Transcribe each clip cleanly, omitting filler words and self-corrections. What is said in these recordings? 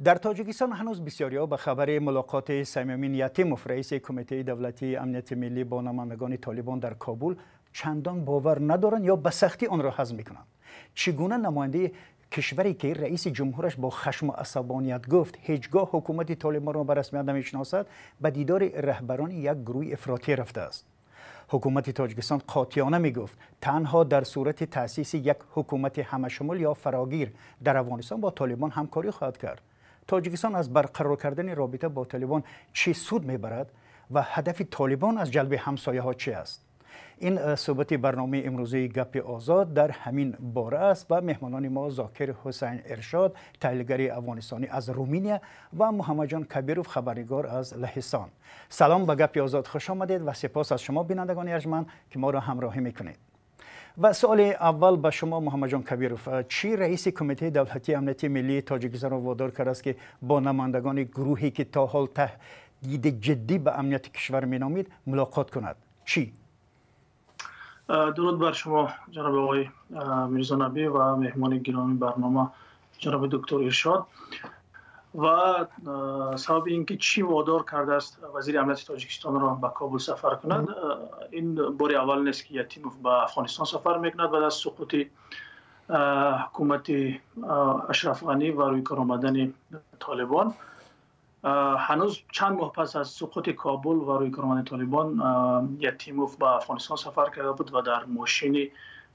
در تاجیکستان هنوز بسیاری‌ها به خبر ملاقات صمیم یتیموف رئیس کمیته دولتی امنیت ملی با نمایندگان طالبان در کابل چندان باور ندارند یا به سختی آن را هضم می‌کنند. چگونه نماینده کشوری که رئیس جمهورش با خشم و عصبانیت گفت هیچگاه حکومت طالبان را به رسمیت نمی‌شناسد به دیدار رهبران یک گروه افراطی رفته است؟ حکومت تاجیکستان قاطعانه میگفت تنها در صورت تأسیس یک حکومت همه‌شمول یا فراگیر در افغانستان با طالبان همکاری خواهد کرد. تاجیکستان از برقرار کردن رابطه با طالبان چه سود میبرد و هدف طالبان از جلب همسایه ها چه است؟ این صحبت برنامه امروزه گپ آزاد در همین باره است و مهمانان ما زاکر حسین ارشاد تحلیلگر افغانستانی از رومینیا و محمد جان کبیروف خبرنگار از لهستان. سلام به گپ آزاد، خوش آمدید و سپاس از شما بینندگان ارجمند که ما را همراهی میکنید. و سوال اول به شما محمد جان کبیروف، چی رئیس کمیته دولتی امنیتی ملی تاجیکستان را وادار کرده است که با نمایندگان گروهی که تا حال تهدید جدی به امنیت کشور مینامید ملاقات کند؟ چی؟ درود بر شما جناب آقای میرزا نبی و مهمان گرامی برنامه جناب دکتر ارشاد. و سبب اینکه چی وادار کرده است وزیر امنیت تاجیکستان را به کابل سفر کند، این بار اول نیست که یتیموف به افغانستان سفر میکند بعد از سقوط حکومت اشرف غنی و روی کار آمدن طالبان. هنوز چند ماه پس از سقوط کابل و روی کار آمدن طالبان یتیموف به افغانستان سفر کرده بود و در ماشین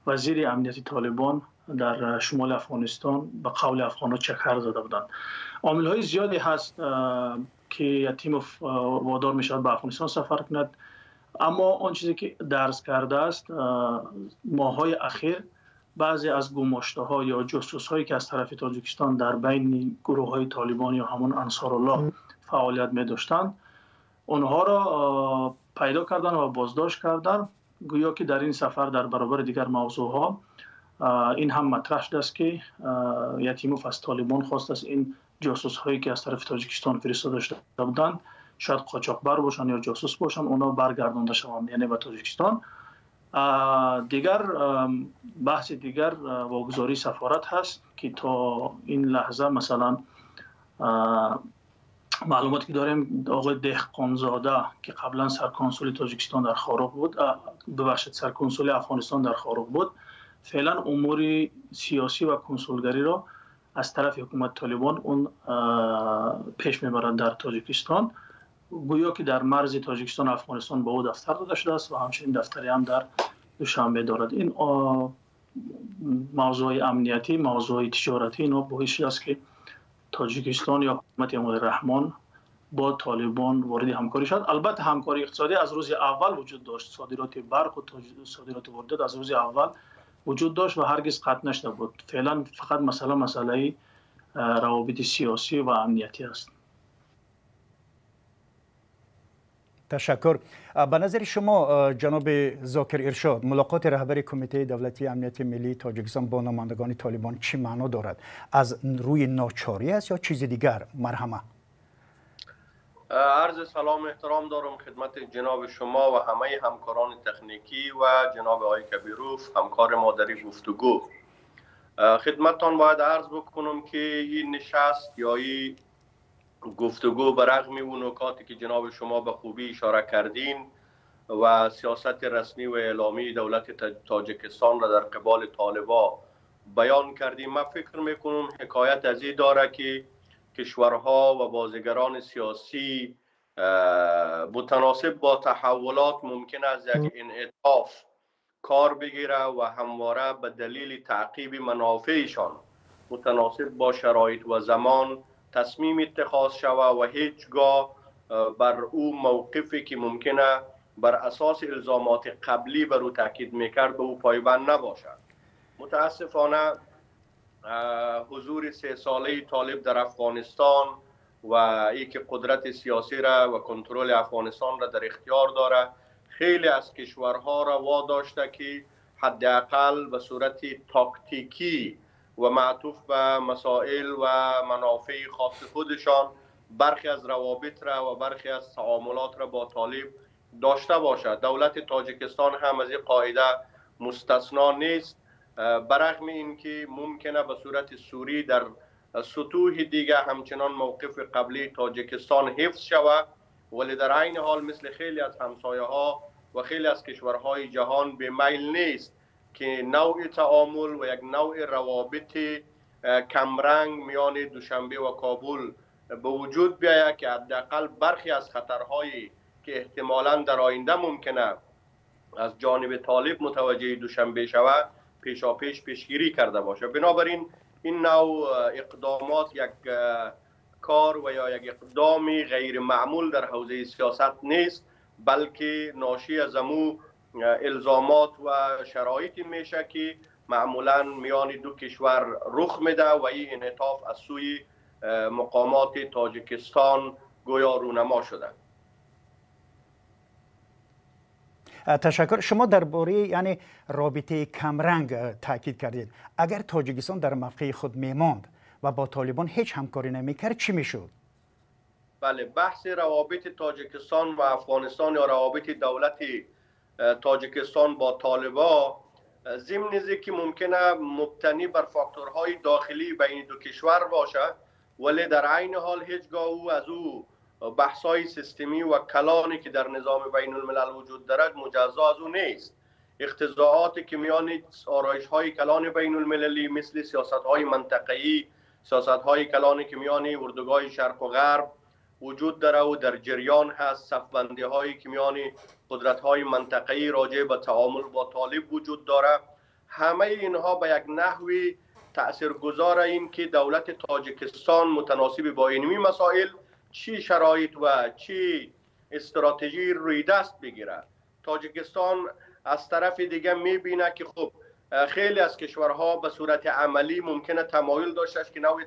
وزیر امنیت طالبان در شمال افغانستان به قول افغان‌ها چکر زده بودند. عامل‌های زیادی هست که یتیموف وادار می‌شود به افغانستان سفر کند، اما آن چیزی که درس کرده است ماه‌های اخیر بعضی از گماشته‌ها یا جاسوس‌هایی که از طرف تاجیکستان در بین گروه‌های طالبان یا همون انصارالله فعالیت می‌داشتند اونها را پیدا کردن و بازداشت کردن، گویا که در این سفر در برابر دیگر موضوع‌ها این هم مطرح شده است که یتیموف از طالبان خواست است این جاسوس هایی که از طرف تاجیکستان فرستاده شده بودند، شاید قاچاقبر باشند یا جاسوس باشند، اونا برگردانده شوند یعنی به تاجیکستان. دیگر بحث دیگر واگذاری سفارت هست که تا این لحظه مثلا معلوماتی که داریم آقای دهقانزاده که قبلا سرکنسول تاجیکستان در خاروق بود، ببخشید سرکنسول افغانستان در خاروق بود، فعلا امور سیاسی و کنسولگری را از طرف حکومت طالبان اون پیش میبرند در تاجیکستان، گویا که در مرز تاجیکستان افغانستان به او دفتر داده شده است و همچنین دفتری هم در دوشنبه دارد. این موضوع امنیتی، موضوع تجارتی اینا باعث شده است که تاجیکستان یا حکومت امام رحمان با طالبان وارد همکاری شد. البته همکاری اقتصادی از روز اول وجود داشت، صادرات برق و صادرات واردات از روز اول وجود داشت و هرگز قطع نشده بود. فعلا فقط مسئله روابط سیاسی و امنیتی است. تشکر. به نظر شما جناب زاکر ارشاد، ملاقات رهبر کمیته دولتی امنیت ملی تاجیکستان با نمایندگان طالبان چی معنا دارد؟ از روی ناچاری است یا چیز دیگر؟ مرحمه. عرض سلام و احترام دارم خدمت جناب شما و همه همکاران تکنیکی و جناب آقای کبیروف همکار ما در گفتگو. خدمتتان باید عرض بکنم که این نشست یا این گفتگو برغم اون نکاتی که جناب شما به خوبی اشاره کردین و سیاست رسمی و اعلامی دولت تاجیکستان را در قبال طالبان بیان کردیم، من فکر میکنم حکایت از این داره که کشورها و بازیگران سیاسی متناسب با تحولات ممکن است یک انعطاف کار بگیره و همواره به دلیل تعقیب منافعشان متناسب با شرایط و زمان تصمیم اتخاذ شود و هیچگاه بر او موقفی که ممکنه بر اساس الزامات قبلی بر او تاکید میکرد به او پایبند نباشد. متاسفانه حضور 3 ساله طالب در افغانستان و ای که قدرت سیاسی را و کنترل افغانستان را در اختیار داره خیلی از کشورها را واداشته که حداقل به صورت تاکتیکی و معطوف به مسائل و منافع خاص خودشان برخی از روابط را و برخی از تعاملات را با طالب داشته باشد. دولت تاجیکستان هم از این قاعده مستثنا نیست، برغم اینکه ممکنه به صورت سوری در سطوح دیگه همچنان موقف قبلی تاجیکستان حفظ شود، ولی در عین حال مثل خیلی از همسایه ها و خیلی از کشورهای جهان به میل نیست که نوع تعامل و یک نوع روابط کمرنگ میان دوشنبه و کابل به وجود بیاید که حداقل برخی از خطرهایی که احتمالاً در آینده ممکنه از جانب طالب متوجه دوشنبه شود پیشاپیش پیشگیری کرده باشه. بنابراین این نوع اقدامات یک کار و یا یک اقدام غیر معمول در حوزه سیاست نیست، بلکه ناشی از امو الزامات و شرایطی میشه که معمولا میان دو کشور رخ میده و این انعطاف از سوی مقامات تاجیکستان گویا رونما شده. تشکر. شما درباره یعنی رابطه کمرنگ تاکید کردید. اگر تاجیکستان در موقع خود میماند و با طالبان هیچ همکاری نمیکرد چی میشد؟ بله، بحث روابط تاجیکستان و افغانستان یا روابط دولت تاجیکستان با طالبان ضمن که ممکنه مبتنی بر فاکتورهای داخلی بین دو کشور باشه، ولی در عین حال هیچگاه او از او بحث‌های سیستمی و کلانی که در نظام بین الملل وجود دارد مجزا از او نیست. اقتضاعاتی که میان آرایش‌های کلان بین المللی مثل سیاست‌های منطقه‌ای، سیاست‌های کلانی که میان اردوگاه شرق و غرب وجود داره و در جریان هست، صف‌بندی‌هایی که میان قدرت‌های منطقه‌ای راجع به تعامل با طالب وجود داره، همه اینها به یک نحوی تاثیرگذار این که دولت تاجیکستان متناسب با اینمی مسائل چی شرایط و چی استراتژی روی دست بگیره. تاجیکستان از طرف دیگه میبینه که خب خیلی از کشورها به صورت عملی ممکنه تمایل داشته که نوع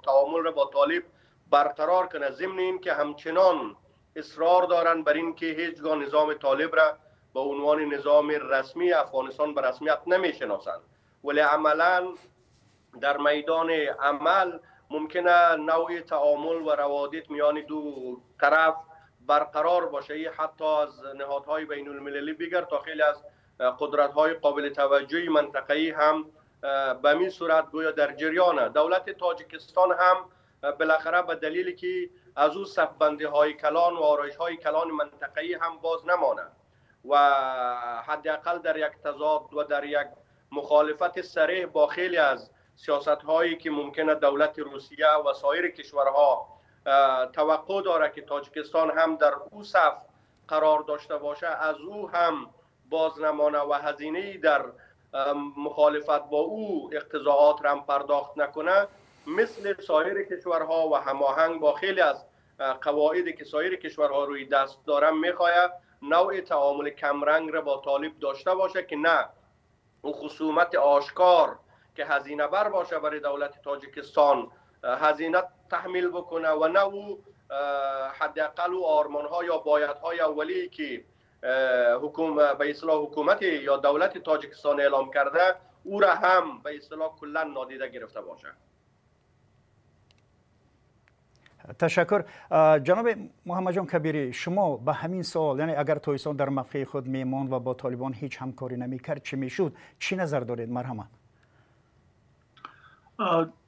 تعامل را با طالب برقرار کنه، ضمن این که همچنان اصرار دارن بر این که هیچگاه نظام طالب را به عنوان نظام رسمی افغانستان به رسمیت نمیشناسند، ولی عملا در میدان عمل ممکنه نوع تعامل و روابط میان دو طرف برقرار باشه، حتی از نهادهای بین المللی بگیر تا خیلی از قدرت‌های قابل توجهی منطقه‌ای هم به این صورت گویا در جریانه. دولت تاجیکستان هم بالاخره به دلیلی که از او صف‌بندی‌های کلان و آرایش‌های کلان منطقه‌ای هم باز نمانه و حداقل در یک تضاد و در یک مخالفت صریح با خیلی از سیاست‌هایی که ممکنه دولت روسیه و سایر کشورها توقع داره که تاجیکستان هم در او صف قرار داشته باشه از او هم باز نمانه و هزینه‌ای در مخالفت با او اقتضاعات را هم پرداخت نکنه، مثل سایر کشورها و هماهنگ با خیلی از قواعدی که سایر کشورها روی دست دارن میخواهد نوع تعامل کمرنگ را با طالب داشته باشه که نه او خصومت آشکار که هزینه بر باشه برای دولت تاجیکستان هزینه تحمیل بکنه و نه او حداقل او آرمان‌ها یا بایدهای اولی که به اصطلاح حکومت یا دولت تاجیکستان اعلام کرده او را هم به اصطلاح کلا نادیده گرفته باشه. تشکر. جناب محمد جان کبیری، شما به همین سوال، یعنی اگر تاجیکستان در موقع خود میماند و با طالبان هیچ همکاری نمیکرد چی میشد، چی نظر دارید؟ مرحمت.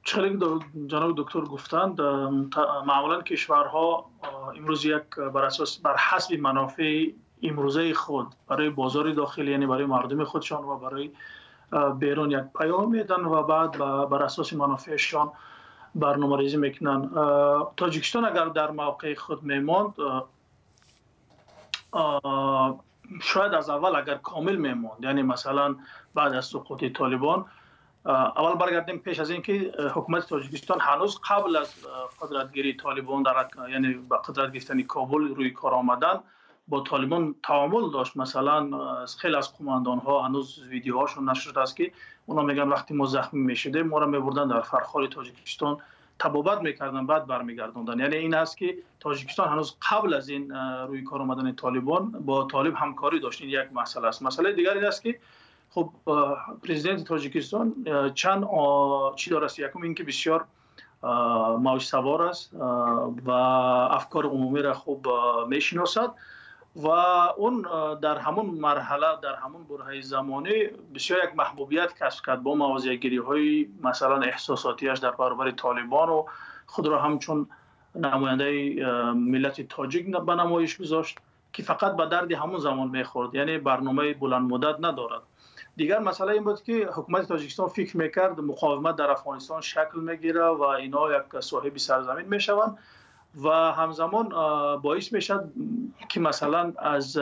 چنین جناب دکتر گفتند معمولا کشورها امروز یک بر حسب منافع امروزه خود برای بازار داخلی یعنی برای مردم خودشان و برای بیرون یک پیام میدن و بعد بر اساس منافعشان برنامه‌ریزی میکنن. تاجیکستان اگر در موقع خود میماند شاید از اول اگر کامل میماند، یعنی مثلا بعد از سقوط طالبان، اول برگردیم پیش از اینکه حکومت تاجیکستان هنوز قبل از قدرتگیری طالبان یعنی با قدرت گرفتن کابل روی کار آمدن با طالبان تعامل داشت. مثلا خیلی از قماندان ها هنوز ویدیوهاشون نشر شده است که اونا میگن وقتی ما زخمی میشدیم ما را میبردن در فرخار تاجیکستان تبابت میکردن بعد برمیگردوندن. یعنی این است که تاجیکستان هنوز قبل از این روی کار آمدن طالبان با طالب همکاری داشت. این یک مسئله است. مسئله دیگر این است که خب پرزیدنت تاجیکستان چند چی داره است. یکم این که بسیار موج سوار است و افکار عمومی را خوب میشناسد و اون در همون مرحله، در همون برهه زمانی بسیار یک محبوبیت کسب کرد با موضع‌گیری های مثلا احساساتیش در برابر طالبان و خود را همچون نماینده ملت تاجیک به نمایش گذاشت که فقط به درد همون زمان میخورد، یعنی برنامه بلند مدت ندارد. دیگر مسئله این بود که حکومت تاجیکستان فکر میکرد مقاومت در افغانستان شکل میگیره و اینا یک صاحب سرزمین میشوند و همزمان باعث میشد که مثلا از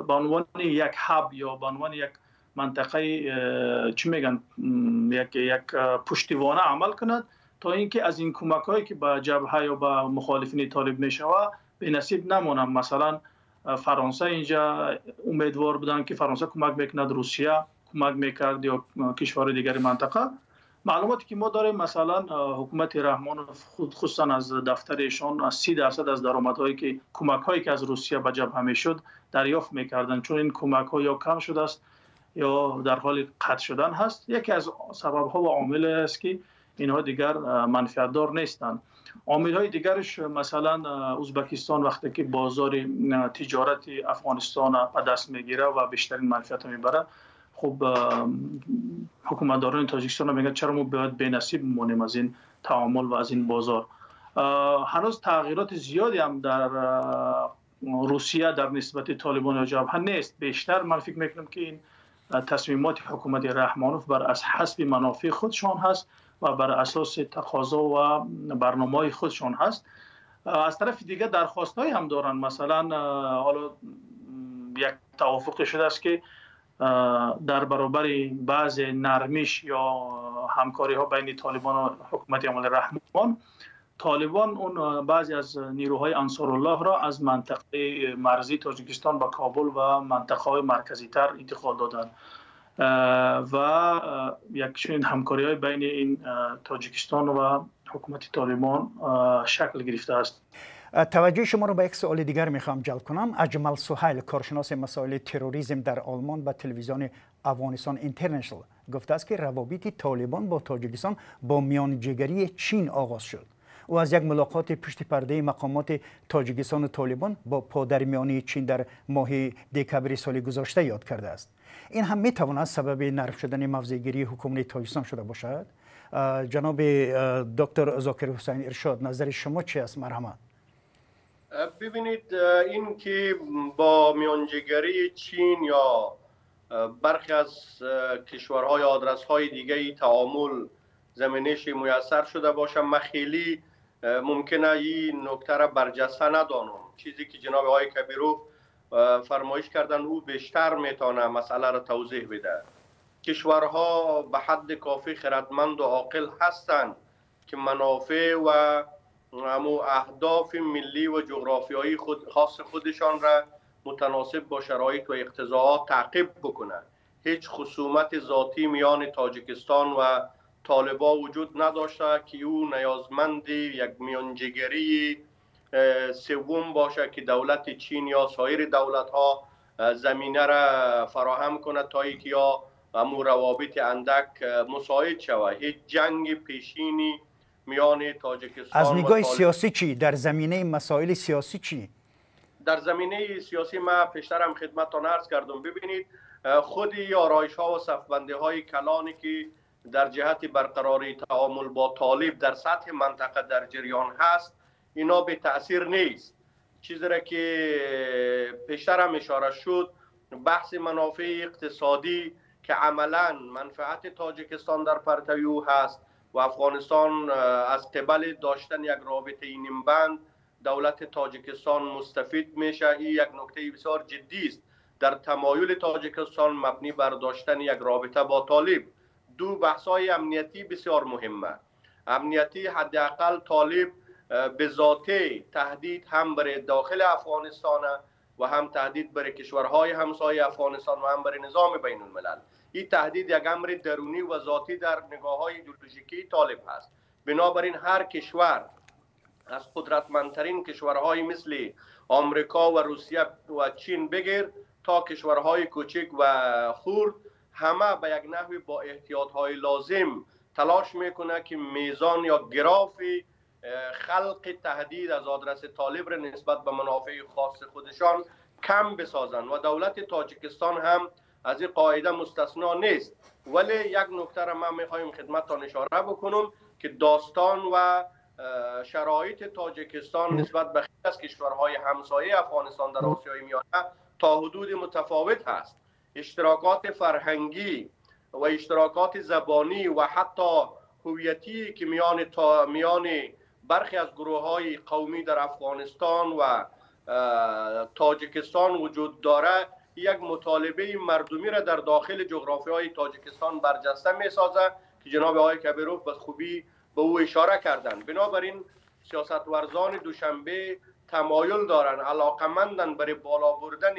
به عنوان یک هاب یا به عنوان یک منطقه چی میگن یک پشتیبانه عمل کند تا اینکه از این کمک هایی که به جبهه یا به مخالفین طالب میشود به نصیب نمونم. مثلا فرانسه اینجا امیدوار بودن که فرانسه کمک میکند، روسیه کمک میکرد یا کشور دیگر منطقه. معلوماتی که ما داریم مثلا حکومت رحمانوف خصوصا از دفترشان از 30% از درآمدهایی که کمک‌هایی که از روسیه به جبهه میشد دریافت میکردن، چون این کمک‌ها یا کم شده است یا در حال قطع شدن هست. یکی از سبب‌ها و عامل است که اینها دیگر منفعت دار نیستند. عامل‌های دیگرش مثلا ازبکستان وقتی که بازار تجارت افغانستان به دست میگیره و بیشترین منفعت میبره، خب حکومتداران تاجیکستان میگن چرا ما باید بی‌نصیب بمونیم از این تعامل و از این بازار. هنوز تغییرات زیادی هم در روسیه در نسبت طالبان و جبهه نیست. بیشتر من فکر میکنم که این تصمیمات حکومت رحمانوف بر حسب منافع خودشان هست و بر اساس تقاضا و برنامه‌های خودشان هست. از طرف دیگه درخواست‌هایی هم دارن. مثلا حالا یک توافق شده است که در برابر بعض نرمیش یا همکاری ها بین طالبان و حکومت عمل رحمان، طالبان اون بعضی از نیروهای انصارالله را از منطقه مرزی تاجیکستان با کابل و منطقه های مرکزی تر انتقال دادند و یک چنین همکاری های بین این تاجیکستان و حکومت طالبان شکل گرفته است. توجه شما را به یک سوال دیگر میخوام جلب کنم. اجمل سهیل، کارشناس مسائل تروریسم در آلمان، به تلویزیون افغانستان اینترنشنال گفته است که روابط طالبان با تاجیکستان با میانجیگری چین آغاز شد. او از یک ملاقات پشت پرده مقامات تاجیکستان و طالبان با پادرمیانی چین در ماه دکبر سال گذشته یاد کرده است. این هم میتواند سبب نرم شدن موضع‌گیری حکومت تاجیکستان شده باشد. جناب دکتر ذاکر حسین ارشاد، نظر شما چی است؟ مرحمت. ببینید، این که با میانجیگری چین یا برخی از کشورهای آدرس‌های دیگه تعامل زمینش میسر شده باشه، من خیلی ممکنه این نکته را برجسته ندانم. چیزی که جناب آقای کبیروف فرمایش کردن او بیشتر میتونه مسئله را توضیح بده. کشورها به حد کافی خردمند و عاقل هستند که منافع و اهداف ملی و جغرافیایی خاص خودشان را متناسب با شرایط و اقتضاعات تعقیب بکنند. هیچ خصومت ذاتی میان تاجیکستان و طالبان وجود نداشته که او نیازمند یک میانجیگری سوم باشه که دولت چین یا سایر دولت ها زمینه را فراهم کند تا اینکه یا امو روابط اندک مساعد شود. هیچ جنگ پیشینی میان تاجیکستان از نگاه سیاسی چی؟ در زمینه مسائل سیاسی چی؟ در زمینه سیاسی ما پیشترم خدمتتان عرض کردم. ببینید، خود آرایش ها و صفبندی های کلانی که در جهت برقراری تعامل با طالب در سطح منطقه در جریان هست، اینا به تأثیر نیست. چیزی را که پیشترم اشاره شد، بحث منافع اقتصادی که عملا منفعت تاجیکستان در پرتو او هست و افغانستان از قبل داشتن یک رابطه نیمبند دولت تاجیکستان مستفید میشه. این یک نکته بسیار جدی است در تمایل تاجیکستان مبنی بر داشتن یک رابطه با طالب. دو بحث‌های امنیتی بسیار مهمه. امنیتی، حداقل طالب به ذاته تهدید هم برای داخل افغانستان و هم تهدید برای کشورهای همسایه افغانستان و هم برای نظام بین الملل. این تهدید یک امر درونی و ذاتی در نگاه‌های ایدئولوژیکی طالب هست. بنابراین هر کشور از قدرتمندترین کشورهای مثل آمریکا و روسیه و چین بگیر تا کشورهای کوچک و خرد، همه به یک نحوی با احتیاطهای لازم تلاش میکنه که میزان یا گراف خلق تهدید از آدرس طالب را نسبت به منافع خاص خودشان کم بسازند و دولت تاجیکستان هم از این قاعده مستثنا نیست. ولی یک نکته را من میخوایم خدمتتان اشاره بکنم که داستان و شرایط تاجیکستان نسبت به خیلی از کشورهای همسایه افغانستان در آسیای میانه تا حدود متفاوت هست. اشتراکات فرهنگی و اشتراکات زبانی و حتی هویتی که میان برخی از گروه‌های قومی در افغانستان و تاجیکستان وجود داره یک مطالبه مردمی را در داخل جغرافیای تاجیکستان برجسته می‌سازد که جناب آقای کبیروف به خوبی به او اشاره کردند. بنابراین سیاستورزان دوشنبه تمایل دارند علاقمندند برای بالا بردن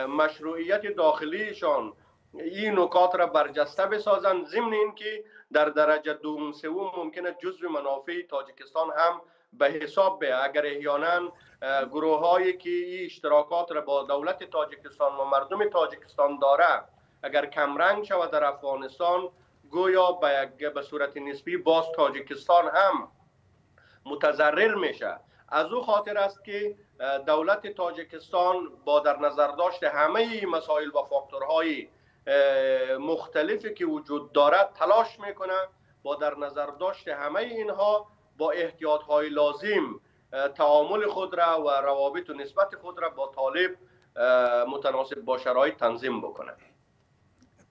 مشروعیت داخلیشان این نکات را برجسته بسازند، ضمن اینکه در درجه دوم سوم ممکنه جزو منافع تاجیکستان هم به حساب بیاید. اگر احیانا گروه هایی که این اشتراکات را با دولت تاجیکستان و مردم تاجیکستان داره اگر کمرنگ شود در افغانستان، گویا به صورت نسبی باز تاجیکستان هم متضرر میشه. از او خاطر است که دولت تاجیکستان با در نظر داشت همه مسائل و فاکتورهای مختلفی که وجود دارد تلاش میکنه با در نظر داشت همه اینها با احتیاطهای لازم تعامل خود را و روابط و نسبت خود را با طالب متناسب با شرایط تنظیم بکنه.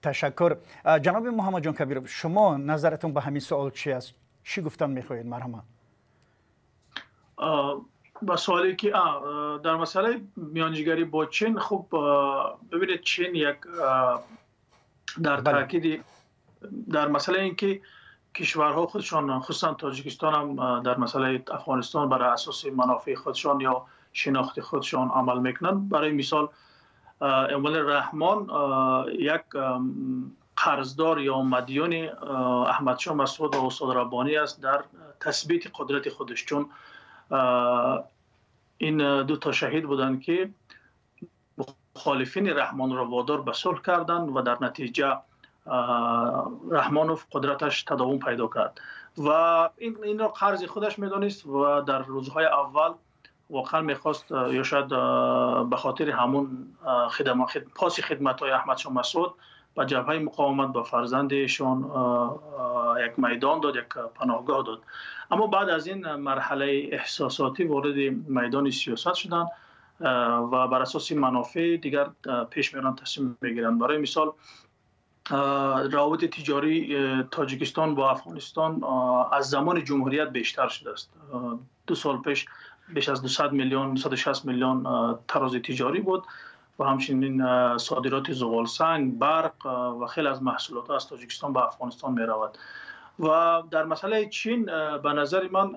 تشکر. جناب محمد جان کبیروف، شما نظرتون به همین سوال چی است؟ چی گفتن میخواهید؟ مرحبا. با سوالی که در مسئله میانجیگری با چین، خب ببینید چین یک در تاکید در مسئله اینکه کشورها خودشان خصوصا تاجیکستان هم در مسئله افغانستان برای اساس منافع خودشان یا شناخت خودشان عمل میکنند. برای مثال اول رحمان یک قرضدار یا مدیون احمد شاه مسعود و استاد ربانی است در تثبیت قدرت خودش، چون این دو تا شهید بودند که مخالفین رحمان را وادار به صلح کردند و در نتیجه رحمانوف قدرتش تداوم پیدا کرد و این را قرض خودش میدانست و در روزهای اول واقعا میخواست یا شاید به خاطر همون پاس خدمت‌های احمد شاه مسعود به جبهه مقاومت به فرزندشان یک میدان داد، یک پناهگاه داد. اما بعد از این مرحله احساساتی وارد میدان سیاست شدند و بر اساس منافع دیگر پیش میرن، تصمیم میگیرند. برای مثال روابط تجاری تاجیکستان با افغانستان از زمان جمهوریت بیشتر شده است. 2 سال پیش بیش از 200 میلیون 160 میلیون تراز تجاری بود و همچنین صادرات زغال سنگ، برق و خیلی از محصولات از تاجیکستان به افغانستان می رود. و در مسئله چین به نظر من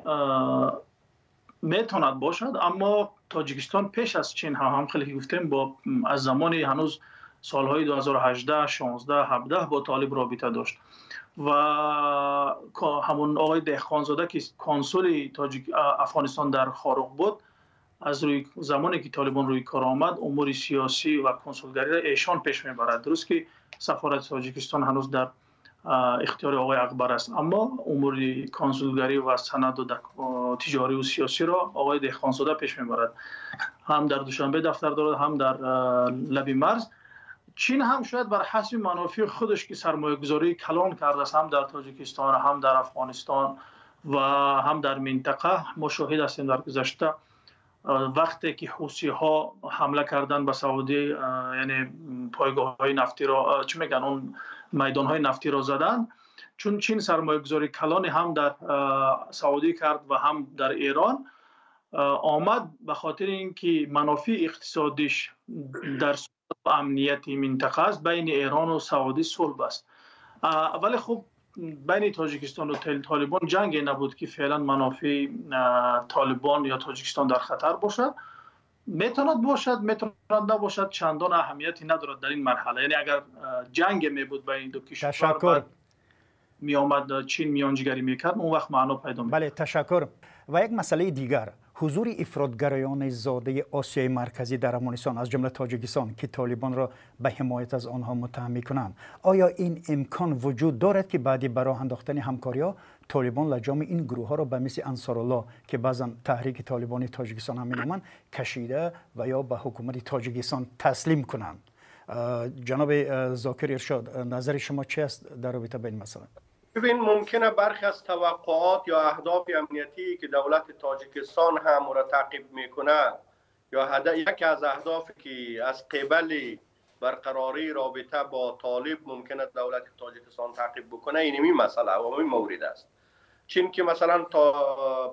میتواند باشد، اما تاجیکستان پیش از چین هم خیلی گفتیم با از زمان هنوز سالهای 2018 16 17 با طالب رابطه داشت و همون آقای دهقانزاده که کنسول افغانستان در خارق بود، از روی زمانی که طالبان روی کار آمد امور سیاسی و کنسولگری را ایشان پیش میبرد. درست که سفارت تاجیکستان هنوز در اختیار آقای اکبر است، اما امور کنسولگری و سند و تجاری و سیاسی را آقای دهقانزاده پیش میبرد. هم در دوشنبه دفتر دارد، هم در لب مرز. چین هم شاید بر حسب منافع خودش که سرمایه گذاری کلان کرده است، هم در تاجیکستان هم در افغانستان و هم در منطقه. ما شاهد هستیم در گذشته وقتی که حوثی ها حمله کردن به سعودی، یعنی پایگاه های نفتی را چی میگن اون میدان های نفتی را زدن، چون چین سرمایه گذاری کلان هم در سعودی کرد و هم در ایران آمد به خاطر اینکه منافع اقتصادیش در امنیت منطقه است. بین ایران و سعودی صلح است، ولی خب بین تاجیکستان و طالبان جنگی نبود که فعلا منافع طالبان یا تاجیکستان در خطر باشد. میتواند باشد، میتواند نباشد، چندان اهمیتی ندارد در این مرحله. یعنی اگر جنگ می بود بین دو کشور می آمد چین میانجیگری میکرد، اون وقت معنا پیدا میکرد. بله، تشکر. و یک مسئله دیگر، حضور افراطگرایان زاده آسیای مرکزی در افغانستان از جمله تاجیکستان که طالبان را به حمایت از آنها متهم می‌کنند، آیا این امکان وجود دارد که بعدی برای انداختن همکاری‌ها طالبان لجام این گروه ها را به مثل انصارالله که بعضا تحریک طالبانی تاجیکستان هم مینامند کشیده و یا به حکومت تاجیکستان تسلیم کنند. جناب ذاکر ارشاد، نظر شما چی است در رابطه با این مسئله؟ ببین، ممکنه برخی از توقعات یا اهداف امنیتی که دولت تاجیکستان هم را تعقیب میکنه یا یکی از اهدافی که از قبل برقراری رابطه با طالب ممکنه دولت تاجیکستان تعقیب بکنه، این مسئله و این مورد است. چون که مثلا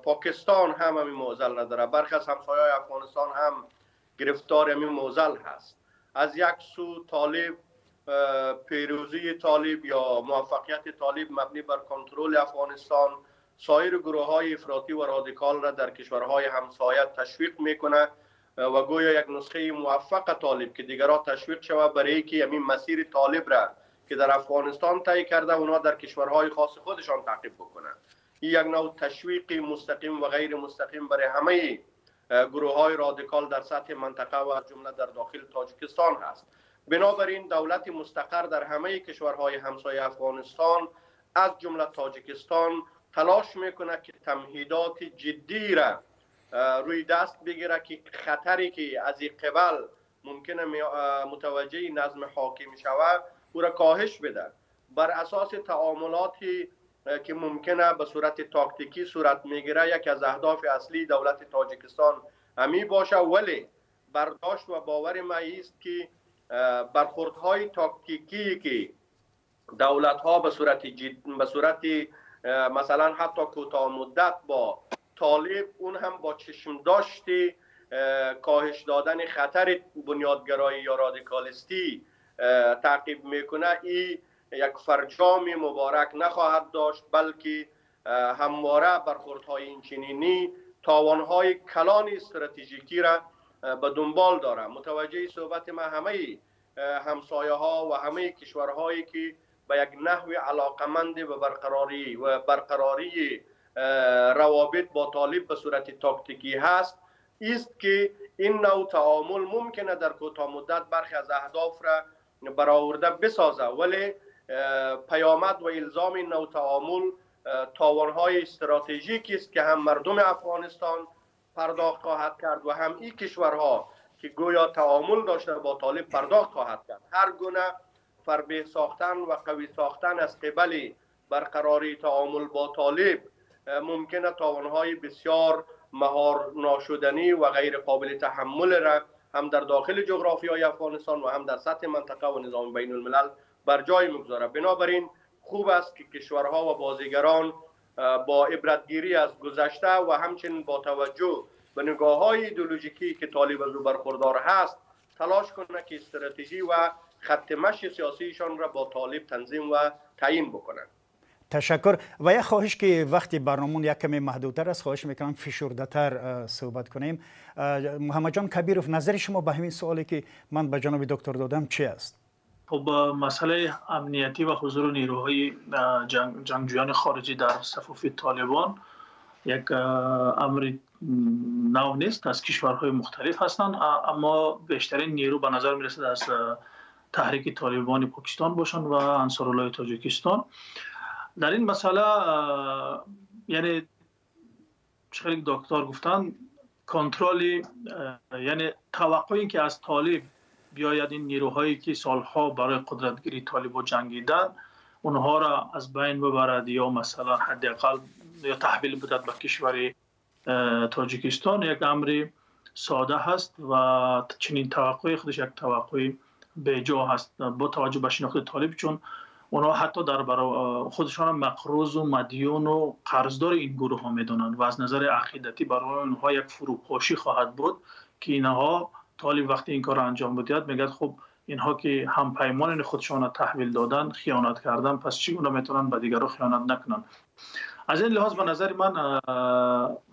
پاکستان هم همین معضل نداره، برخی از همسایه‌های افغانستان هم گرفتار همین معضل هست. از یک سو طالب، پیروزی طالب یا موفقیت طالب مبنی بر کنترل افغانستان سایر گروه‌های افراطی و رادیکال را در کشورهای همسایه تشویق میکنه و گویا یک نسخه موفق طالب که دیگران تشویق شود برای که همین مسیر طالب را که در افغانستان طی کرده اونا در کشورهای خاص خودشان تعقیب بکنه. این یک نوع تشویق مستقیم و غیر مستقیم برای همه گروه‌های رادیکال در سطح منطقه و جمله در داخل تاجیکستان هست. بنابراین دولت مستقر در همه کشورهای همسایه افغانستان از جمله تاجیکستان تلاش میکنه که تمهیدات جدی را روی دست بگیره که خطری که از این قبل ممکنه متوجه نظم حاکم شود او را کاهش بده. بر اساس تعاملاتی که ممکنه به صورت تاکتیکی صورت میگیره، یک از اهداف اصلی دولت تاجیکستان همی باشه، ولی برداشت و باور ما است که برخوردهای تاکتیکی که دولت‌ها به صورت مثلا حتی کوتاه مدت با طالب، اون هم با چشم داشتی کاهش دادن خطر بنیادگرایی یا رادیکالیستی تعقیب میکنه، این یک فرجام مبارک نخواهد داشت، بلکه همواره برخوردهای اینچنینی تاوانهای کلان استراتژیکی را به دنبال داره. متوجه صحبت ما همه همسایه ها و همه کشورهایی که به یک نحو علاقمند به برقراری روابط با طالب به صورت تاکتیکی هست، است که این نوع تعامل ممکنه در کوتاه مدت برخی از اهداف را برآورده بسازه، ولی پیامد و الزام این نوع تعامل تاوانهای استراتژیکی است که هم مردم افغانستان پرداخت خواهد کرد و هم این کشورها که گویا تعامل داشته با طالب پرداخت خواهد کرد. هر گونه فربه ساختن و قوی ساختن از قبل برقراری تعامل با طالب ممکنه تاوانهای بسیار مهار ناشدنی و غیر قابل تحمل را هم در داخل جغرافیای افغانستان و هم در سطح منطقه و نظام بین الملل بر جای مگذاره. بنابراین خوب است که کشورها و بازیگران با عبرتگیری از گذشته و همچنین با توجه به نگاه‌های ایدئولوژیکی که طالب از او برخوردار هست تلاش کنه که استراتژی و خط مشی سیاسیشان را با طالب تنظیم و تعیین بکنند. تشکر. و یک خواهش که وقتی برنامه یک کمی محدودتر است، خواهش میکنم فشرده‌تر صحبت کنیم. محمد جان کبیروف، نظر شما به همین سوالی که من به جناب دکتر دادم چی است؟ خب مسئله امنیتی و حضور نیروهای جنگجویان خارجی در صفوف طالبان یک امر نو نیست. از کشورهای مختلف هستند، اما بیشترین نیرو به نظر میرسد از تحریک طالبان پاکستان باشند و انصارالله تاجیکستان. در این مسئله یعنی چقدر دکتر گفتن کنترل، یعنی توقعی که از طالب بیاید این نیروهایی که سالها برای قدرتگیری طالب جنگیدن اونها را از بین ببرد یا مثلا حداقل یا تحویل بدهد به کشور تاجیکستان، یک امر ساده هست و چنین توقعی خودش یک توقع بیجا هست با توجه به شناخت طالب، چون اونها حتی در خودشان مقروض و مدیون و قرضدار این گروه ها میدونند و از نظر عقیدتی برای اونها یک فروپاشی خواهد بود که اینها طالب وقتی این کار انجام بدهد میگه خب اینها که هم پیمان خودشان تحویل دادن خیانت کردن، پس چگونه میتونن به دیگران خیانت نکنن. از این لحاظ به نظر من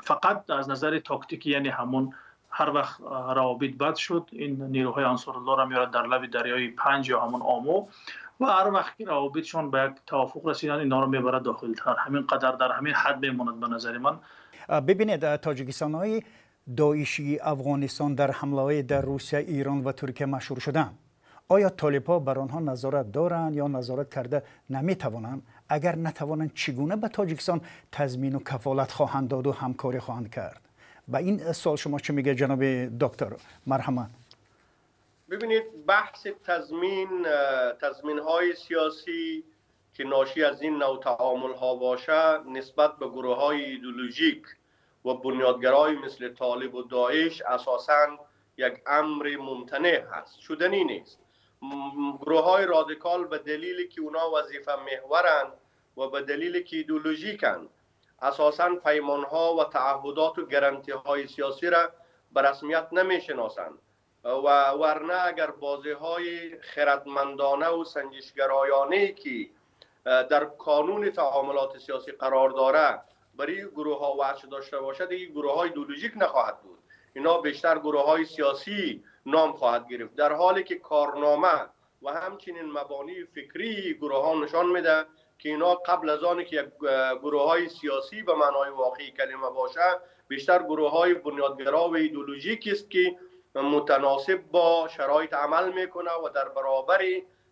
فقط از نظر تاکتیکی، یعنی همون هر وقت روابط بد شد این نیروهای انصارالله را میارد در لب دریای 5 یا همون آمو و هر وقت که روابطشون به یک توافق رسیدن اینا رو میبرد داخل تر، همین قدر در همین حد میموند به نظر من. ببینید تاجیکستان‌های داعشی افغانستان در حمله‌های در روسیه، ایران و ترکیه مشهور شدند. آیا طالب‌ها بر آنها نظارت دارند یا نظارت کرده نمی‌توانند؟ اگر نتوانند چگونه به تاجیکستان تضمین و کفالت خواهند داد و همکاری خواهند کرد؟ با این سوال شما چه میگه جناب دکتر؟ مرحمت. ببینید، بحث تضمین های سیاسی که ناشی از این نوع تعامل ها باشه نسبت به گروه های ایدئولوژیک و بنیادگرای مثل طالب و داعش اساساً یک امر ممتنع هست، شدنی نیست. گروه های رادیکال به دلیلی که اونا وظیفه محورند و به دلیلی که ایدئولوژیکن اساساً پیمان ها و تعهدات و گارانتی های سیاسی را به رسمیت نمیشناسند و ورنه اگر بازی های خردمندانه و سنجشگرایانه که در قانون تعاملات سیاسی قرار داره برای گروه ها وجه داشته باشد، این گروه های ایدئولوژیک نخواهد بود. اینا بیشتر گروه های سیاسی نام خواهد گرفت، در حالی که کارنامه و همچنین مبانی فکری گروه ها نشان میده که اینا قبل از آن که یک گروه های سیاسی به معنای واقعی کلمه باشه بیشتر گروه های بنیادگرا و ایدئولوژیک است که متناسب با شرایط عمل میکنه و در برابر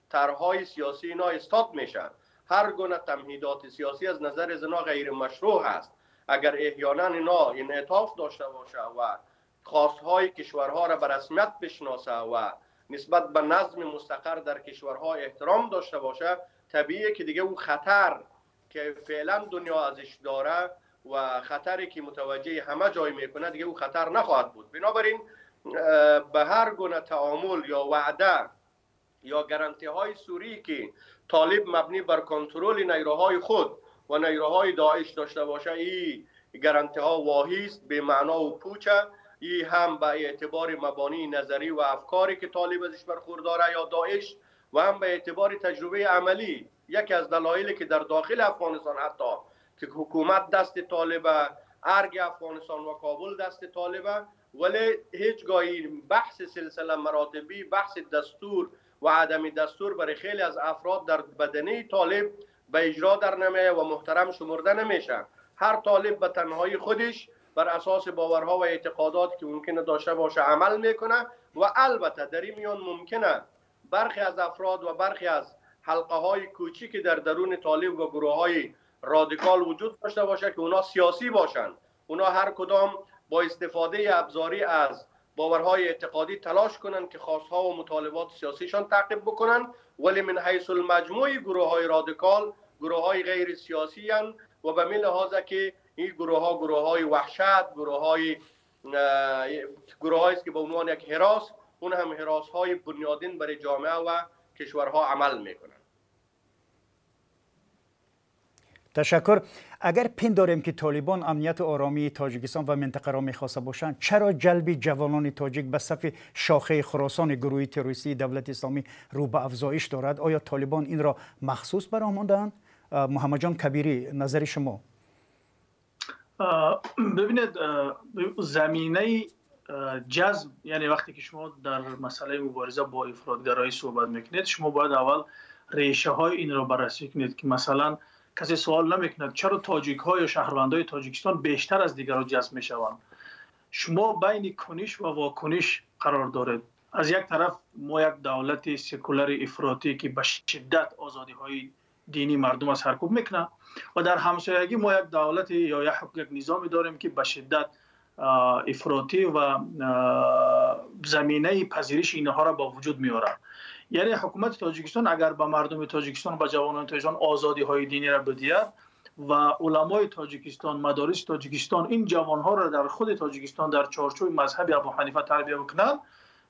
طرحهای سیاسی اینا استاد میشن. هر گونه تمهیدات سیاسی از نظر زنا غیر مشروع است. اگر احیانا اینا انعطاف داشته باشه و خواستهای کشورها را به رسمیت بشناسه و نسبت به نظم مستقر در کشورها احترام داشته باشه، طبیعیه که دیگه اون خطر که فعلا دنیا ازش داره و خطری که متوجه همه جای میکنه دیگه اون خطر نخواهد بود. بنابراین به هر گونه تعامل یا وعده یا گارانتی های سوری که طالب مبنی بر کنترل نیروهای خود و نیروهای داعش داشته باشه، این گارانتی ها واهی است، به معنا و پوچه. این هم به اعتبار مبانی نظری و افکاری که طالب ازش برخورداره یا داعش و هم به اعتبار تجربه عملی. یکی از دلایلی که در داخل افغانستان حتی که حکومت دست طالبه، ارگ افغانستان و کابل دست طالبه، ولی هیچگاهی بحث سلسله مراتبی، بحث دستور و عدم دستور برای خیلی از افراد در بدنه طالب به اجرا در نمیه و محترم شمرده نمیشه. هر طالب به تنهایی خودش بر اساس باورها و اعتقاداتی که ممکنه داشته باشه عمل میکنه و البته در این میان ممکنه برخی از افراد و برخی از حلقه های کوچیک در درون طالب و گروه های رادیکال وجود داشته باشه که اونا سیاسی باشن. اونا هر کدام با استفاده ابزاری از باورهای اعتقادی تلاش کنن که خواستها و مطالبات سیاسیشان تعقیب بکنن، ولی من حیث المجموع گروه های رادیکال گروه های غیر سیاسی هن و به این لحاظ که این گروه های وحشت، گروه هایی است که به عنوان یک هراس، اون هم هراس های بنیادین برای جامعه و کشورها عمل میکنن. تشکر. اگر پنداریم که طالبان امنیت و آرامی تاجیکستان و منطقه را می‌خواسته باشند، چرا جلب جوانان تاجیک به صف شاخه خراسان گروه تروریستی دولت اسلامی رو به افزایش دارد؟ آیا طالبان این را مخصوص برآمدند؟ محمد جان کبیری، نظر شما؟ ببینید، زمینه جذب، یعنی وقتی که شما در مسئله مبارزه با افراطگرایی صحبت میکنید، شما باید اول ریشه های این را بررسی کنید که مثلا کسی سوال نمیکند چرا تاجیک ها یا شهروندای تاجیکستان بیشتر از دیگران جذب میشوند. شما بین کنش و واکنش قرار دارید. از یک طرف ما یک دولت سکولار افراطی که به شدت آزادی های دینی مردم از سرکوب میکنه و در همسایگی ما یک دولت یا یک نظامی داریم که به شدت افراطی و زمینه پذیرش اینها را با وجود میاره. یعنی حکومت تاجیکستان اگر به مردم تاجیکستان و جوانان تاجیکستان آزادی های دینی را بدهد و علمای تاجیکستان، مدارس تاجیکستان این جوان ها را در خود تاجیکستان در چارچوب مذهب ابو حنیفه تربیت بکنند،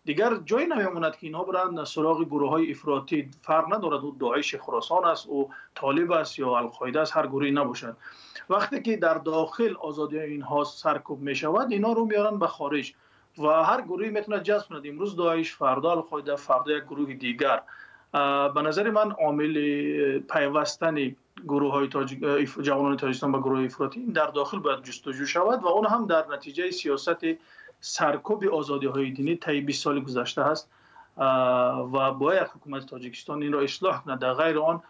دیگر جایی نمیماند که اینا برند سراغ گروه های افراطی. فرق ندارد او داعش خراسان است او طالب است یا القاعده است، هر گروهی نباشد. وقتی که در داخل آزادی اینها سرکوب می شود، اینا رو میارن به خارج و هر گروهی میتونه جذب کند. امروز داعش، فردا القاعده، فردا یک گروه دیگر. به نظر من عامل پیوستن گروه های جوانان تاجیکستان به گروه افراطی در داخل باید جستجو شود و اون هم در نتیجه سیاست سرکوب آزادی های دینی طی 20 سال گذشته است و باید حکومت تاجیکستان این را اصلاح کند. در غیر آن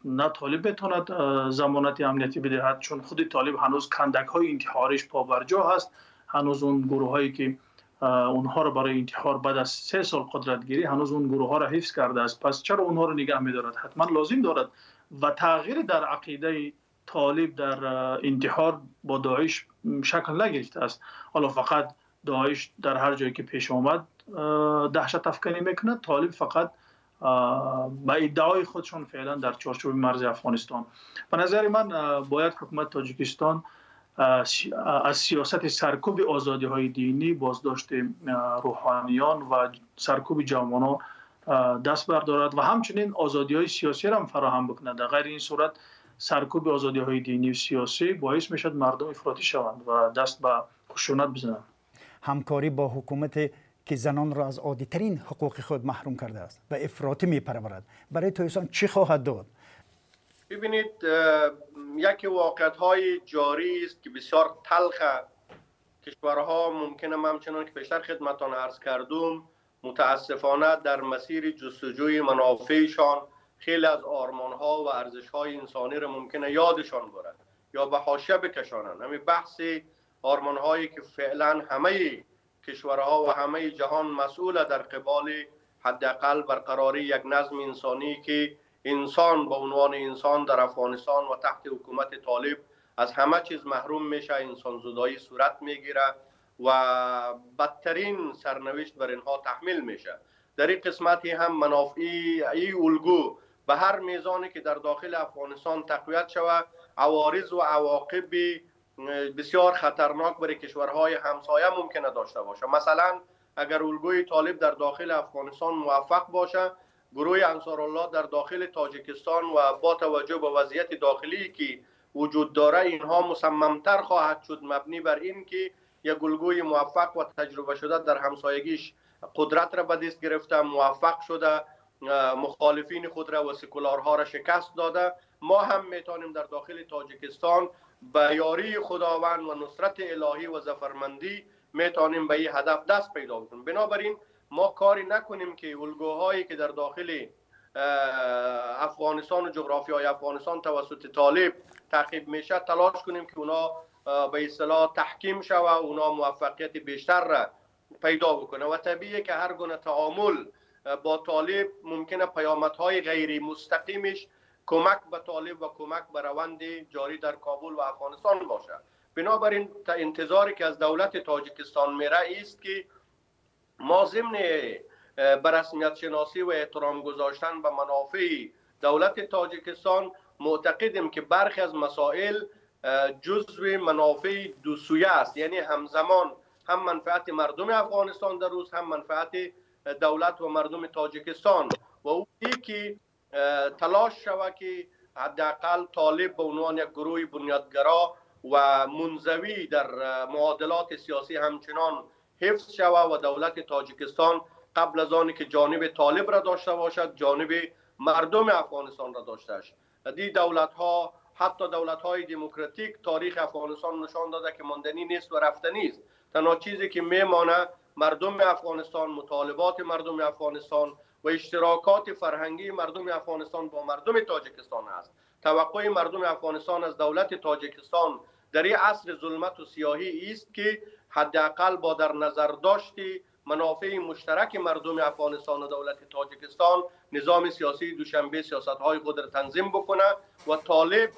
نه طالب بتواند ضمانت امنیتی بدهد، چون خود طالب هنوز کندک های انتحاریش پابرجا هست. هنوز اون گروه هایی که اونها را برای انتحار بعد از 3 سال قدرت گیری هنوز اون گروه ها را حفظ کرده است. پس چرا اونها را نگه می‌دارد؟ حتما لازم دارد و تغییر در عقیده طالب در انتحار با داعش شکل نگرفته است. حالا فقط داعش در هر جایی که پیش آمد دهشت افکنی میکنه، طالب فقط با ادعای خودشون فعلا در چارچوب مرز افغانستان. به نظر من باید حکومت تاجیکستان از سیاست سرکوب آزادی های دینی، بازداشت روحانیان و سرکوب جوانان دست بردارد و همچنین آزادی های سیاسی را هم فراهم بکند. در غیر این صورت سرکوب آزادی های دینی و سیاسی باعث میشد مردم افراطی شوند و دست به خشونت بزنند. همکاری با حکومت که زنان را از عادی‌ترین حقوق خود محروم کرده است و افراطی می‌پرورد، برای تویسان چی خواهد داد؟ ببینید، یکی واقعیت‌های جاری است که بسیار تلخ کشورها ممکنه همچنان که پیشتر خدمتان عرض کردم متاسفانه در مسیر جستجوی منافعشان خیلی از آرمان‌ها و ارزش‌های انسانی را ممکنه یادشان برد یا به حاشیه بکشانند. همین بحث آرمان‌هایی که فعلا همه کشورها و همه جهان مسئول در قبال حداقل برقراری یک نظم انسانی که انسان به عنوان انسان در افغانستان و تحت حکومت طالب از همه چیز محروم میشه، انسان زدایی صورت میگیره و بدترین سرنوشت بر اینها تحمیل میشه. در این قسمتی هم منافعی ای الگو به هر میزانی که در داخل افغانستان تقویت شود، عوارض و عواقب بسیار خطرناک برای کشورهای همسایه ممکنه داشته باشه. مثلا اگر الگوی طالب در داخل افغانستان موفق باشه، گروه انصارالله در داخل تاجیکستان و با توجه به وضعیت داخلی که وجود داره اینها مصممتر خواهد شد مبنی بر این که یک الگوی موفق و تجربه شده در همسایگیش قدرت را به دست گرفته، موفق شده، مخالفین خود را و سکولارها را شکست داده. ما هم میتونیم در داخل تاجیکستان با یاری خداوند و نصرت الهی و ظفرمندی میتونیم به این هدف دست پیدا کنیم. بنابراین ما کاری نکنیم که الگوهایی که در داخل افغانستان و جغرافیای افغانستان توسط طالب تعقیب میشه تلاش کنیم که اونا به اصطلاح تحکیم شوه و اونا موفقیت بیشتر را پیدا بکنه و طبیعیه که هر گونه تعامل با طالب ممکنه پیامدهای غیر مستقیمش کمک به طالب و کمک به روند جاری در کابل و افغانستان باشه. بنابراین انتظاری که از دولت تاجیکستان میره است که ما ضمن به رسمیت شناسی و احترام گذاشتن به منافع دولت تاجیکستان معتقدیم که برخی از مسائل جزو منافع دو سویه است، یعنی همزمان هم منفعت مردم افغانستان در روز، هم منفعت دولت و مردم تاجیکستان و اون که تلاش شود که حداقل طالب به عنوان یک گروه بنیادگرا و منزوی در معادلات سیاسی همچنان حفظ شود و دولت تاجیکستان قبل از آنی که جانب طالب را داشته باشد جانب مردم افغانستان را داشته است. دی دولت ها، حتی دولت های دموکراتیک، تاریخ افغانستان نشان داده که ماندنی نیست و رفتنی است. تنها چیزی که میمانه مردم افغانستان، مطالبات مردم افغانستان و اشتراکات فرهنگی مردم افغانستان با مردم تاجیکستان است. توقع مردم افغانستان از دولت تاجیکستان در این عصر ظلمت و سیاهی است که حداقل با در نظر داشتی منافع مشترک مردم افغانستان و دولت تاجیکستان نظام سیاسی دوشنبه سیاست‌های خود را تنظیم بکنه و طالب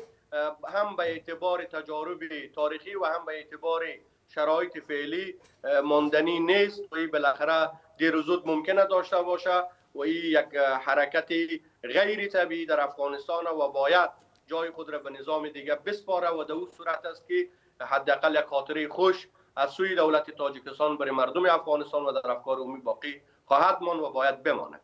هم به اعتبار تجارب تاریخی و هم به اعتبار شرایط فعلی ماندنی نیست و این بالاخره دیر و زود ممکنه داشته باشه و این یک حرکت غیر طبیعی در افغانستان و باید جای خود را به نظام دیگه بسپاره و در اون صورت است که حداقل یک خاطره خوش از سوی دولت تاجیکستان برای مردم افغانستان و در افکار عمومی باقی خواهد ماند و باید بماند.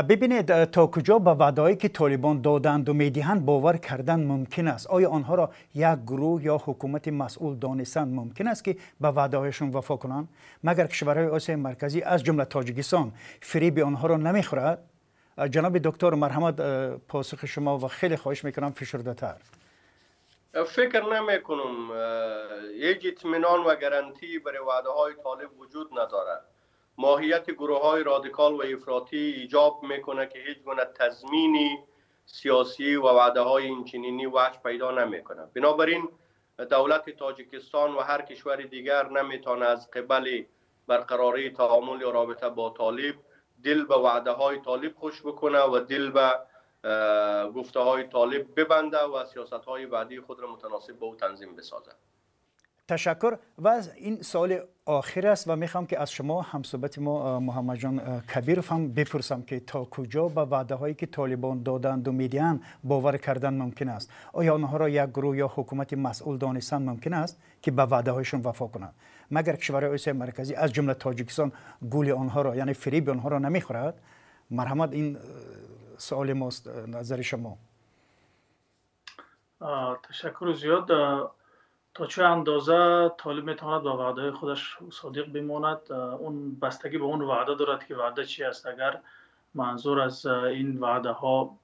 ببینید تا کجا به وعده‌ای که طالبان دادند و میدهند باور کردن ممکن است؟ آیا آنها را یک گروه یا حکومت مسئول دانستن ممکن است که به وعده‌هایشان وفا کنند؟ مگر کشورهای آسیای مرکزی از جمله تاجیکستان فریب آنها را نمیخورد؟ جناب دکتر مرحمت پاسخ شما و خیلی خواهش میکنم فشرده‌تر. فکر نمی کنم یک اطمینان و گارانتی برای وعده های طالب وجود نداره. ماهیت گروه های رادیکال و افراطی ایجاب میکنه که هیچ گونه تضمینی سیاسی و وعده های اینچنینی وجه پیدا نمیکنه. بنابراین دولت تاجیکستان و هر کشور دیگر نمیتونه از قبل برقراری تعامل یا رابطه با طالب دل به وعده های طالب خوش بکنه و دل به گفته های طالب ببنده و سیاست های بعدی خود را متناسب با او تنظیم بسازه. تشکر. و این سوال آخر است و میخوام که از شما همصحبت ما محمد جان کبیرов هم بپرسم که تا کجا به وعده هایی که طالبان دادند و میدهند باور کردن ممکن است؟ آیا آنها را یک گروه یا حکومت مسئول دانستن ممکن است که به وعده هایشون وفا کنند مگر کشورهای آسیای مرکزی از جمله تاجیکستان گول آنها را یعنی فریب آنها را نمیخورد؟ مرحمت این سوال ماست، نظر شما. تشکر زیاد. تا چه اندازه طالب میتواند با وعده خودش صادق بماند اون بستگی به اون وعده دارد که وعده چی است. اگر منظور از این وعده ها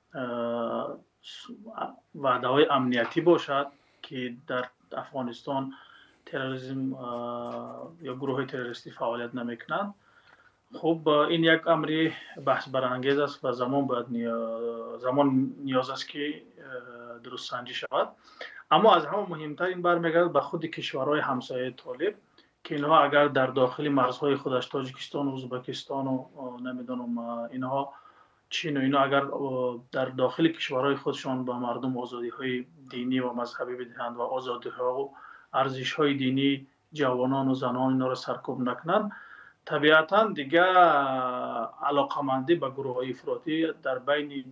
وعده های امنیتی باشد که در افغانستان تروریسم یا گروه های تروریستی فعالیت نمیکنند، خب این یک امری بحث برانگیز است و زمان نیاز است که درست سنجی شود. اما از همه مهمتر این برمیگردد به خود کشورهای همسایه طالب که اینها اگر در داخل مرزهای خودش تاجیکستان و ازبکستان و نمیدونم اینها چین و اینا اگر در داخل کشورهای خودشان به مردم آزادی های دینی و مذهبی بدهند و آزادی ها و ارزش های دینی جوانان و زنان اینا را سرکوب نکنند، طبیعتا دیگه علاقمندی به گروه های افراطی در بین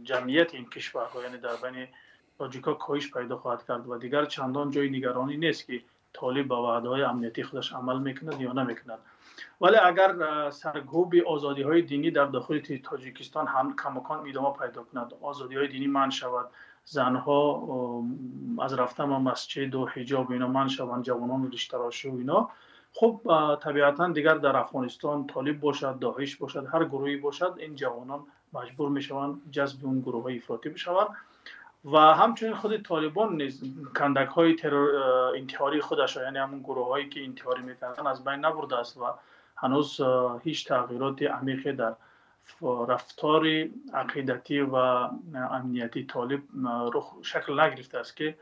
جمعیت این کشورها یعنی در بین تاجیکا کاهش پیدا خواهد کرد و دیگر چندان جای نگرانی نیست که طالب با وعده های امنیتی خودش عمل میکند یا نمیکند. ولی اگر سرکوب آزادی های دینی در داخل تاجیکستان هم کماکان ادامه پیدا کند، آزادی های دینی منع شود، زنها از رفتن به مسجد و حجاب اینا منع شوند، جوانان ریش تراشی و اینا، خب طبیعتا دیگر در افغانستان طالب باشد، داعش باشد، هر گروهی باشد، این جوانان مجبور میشوند جذب اون گروه های افراطی بشوند. و همچنین خود طالبان نیز کندک های انتحاری خودش یعنی همون گروه هایی که انتحاری میکنن از بین نبرده است و هنوز هیچ تغییرات عمیقی در رفتار عقیدتی و امنیتی طالب شکل نگرفته است که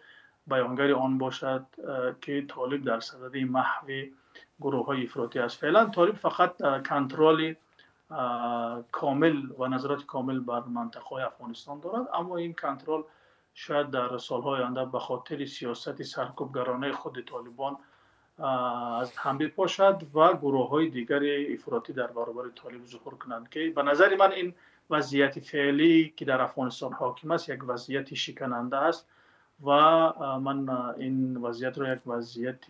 بیانگر آن باشد که طالب در صدد محو گروه های افراطی است. فعلا طالب فقط کنترل کامل و نظارت کامل بر منطقه های افغانستان دارد، اما این کنترل شاید در سالهای آینده به خاطر سیاست سرکوبگرانه خود طالبان از هم بپاشد و گروه های دیگر افراطی در برابر طالب ظهور کنند که به نظر من این وضعیت فعلی که در افغانستان حاکم است یک وضعیت شکننده است و من این وضعیت را یک وضعیت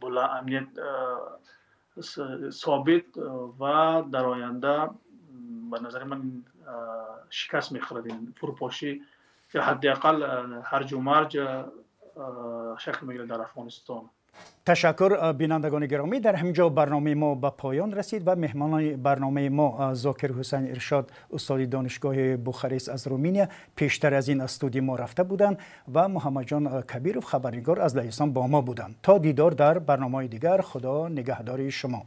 بلا امنیت ثابت و در آینده به نظر من شکست می‌خورد این فروپاشی یا حداقل هرج و مرج شکل می‌گیرد در افغانستان. تشکر بینندگان گرامی. در همینجا برنامه ما به پایان رسید و مهمانان برنامه ما ذاکر حسین ارشاد استاد دانشگاه بوخارست از رومانیا پیشتر از این استودیو ما رفته بودند و محمد جان کبیرov خبرنگار از لهستان با ما بودند. تا دیدار در برنامه دیگر، خدا نگهدار شما.